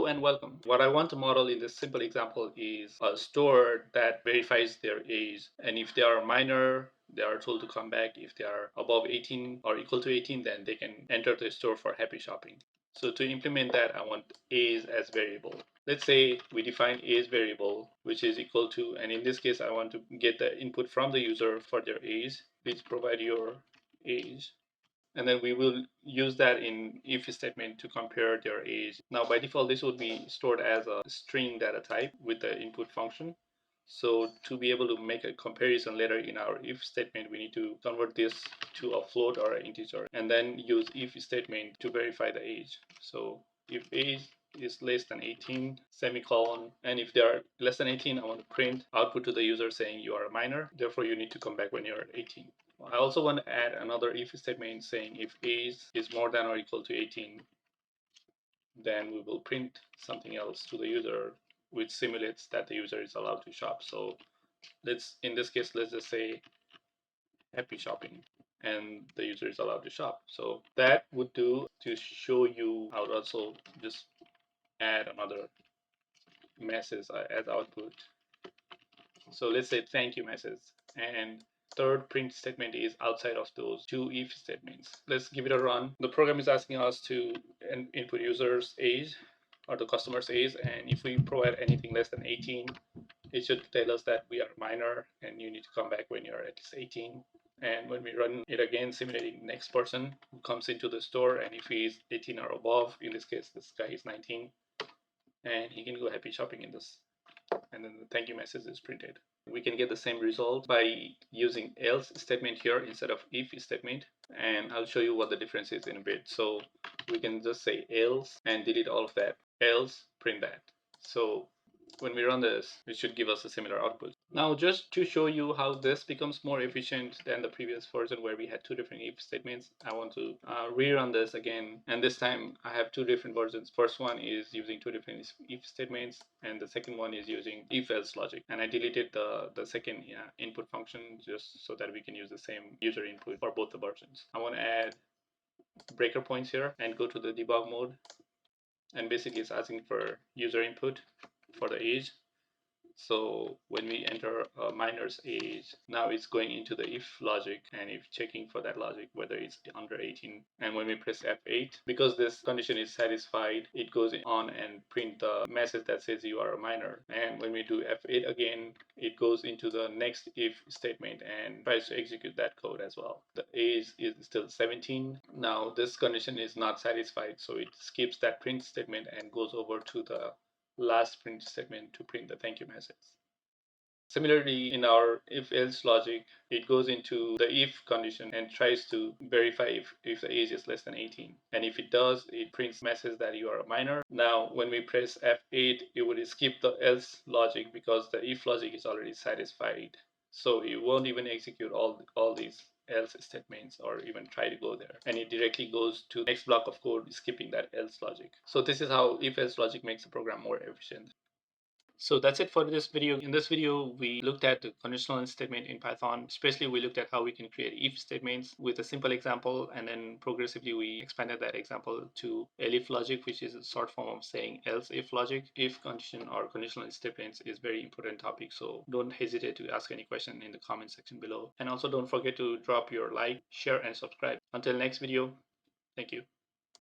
and welcome. What I want to model in this simple example is a store that verifies their age, and if they are minor, they are told to come back. If they are above 18 or equal to 18, then they can enter the store for happy shopping. So to implement that, I want age as variable. Let's say we define age variable, which is equal to, and in this case, I want to get the input from the user for their age. Please provide your age. And then we will use that in if statement to compare their age. Now by default, this would be stored as a string data type with the input function. So to be able to make a comparison later in our if statement, we need to convert this to a float or an integer, and then use if statement to verify the age. So if age is less than 18, semicolon, and if they are less than 18, I want to print output to the user saying you are a minor, therefore you need to come back when you're 18. I also want to add another if statement saying if age is more than or equal to 18, then we will print something else to the user which simulates that the user is allowed to shop. So in this case, let's just say happy shopping, and the user is allowed to shop. So that would do to show you. I would also just add another message as output. So let's say thank you message, and third print statement is outside of those two if statements. Let's give it a run. The program is asking us to input user's age or the customer's age, and if we provide anything less than 18, it should tell us that we are minor and you need to come back when you're at least 18. And when we run it again, simulating next person who comes into the store, and if he is 18 or above, in this case this guy is 19, and he can go happy shopping in this, and then the thank you message is printed. We can get the same result by using else statement here instead of if statement, and I'll show you what the difference is in a bit. So we can just say else and delete all of that, else print that. So when we run this, it should give us a similar output. Now, just to show you how this becomes more efficient than the previous version where we had two different if statements, I want to rerun this again. And this time I have two different versions. First one is using two different if statements, and the second one is using if else logic. And I deleted the second input function just so that we can use the same user input for both the versions. I want to add breaker points here and go to the debug mode. And basically it's asking for user input for the age. So when we enter a minor's age, now it's going into the if logic, and if checking for that logic whether it's under 18. And when we press F8, because this condition is satisfied, it goes on and print the message that says you are a minor. And when we do F8 again, it goes into the next if statement and tries to execute that code as well. The age is still 17. Now this condition is not satisfied, so it skips that print statement and goes over to the last print statement to print the thank you message. Similarly, in our if else logic, it goes into the if condition and tries to verify if the age is less than 18. And if it does, it prints message that you are a minor. Now, when we press F8, it would skip the else logic because the if logic is already satisfied. So it won't even execute all these else statements or even try to go there, and it directly goes to the next block of code skipping that else logic. So this is how if else logic makes the program more efficient. So that's it for this video. In this video, we looked at the conditional statement in Python. Especially, we looked at how we can create if statements with a simple example, and then progressively we expanded that example to elif logic, which is a short form of saying else if logic. If condition or conditional statements is very important topic, so don't hesitate to ask any question in the comment section below. And also don't forget to drop your like, share, and subscribe. Until next video, thank you.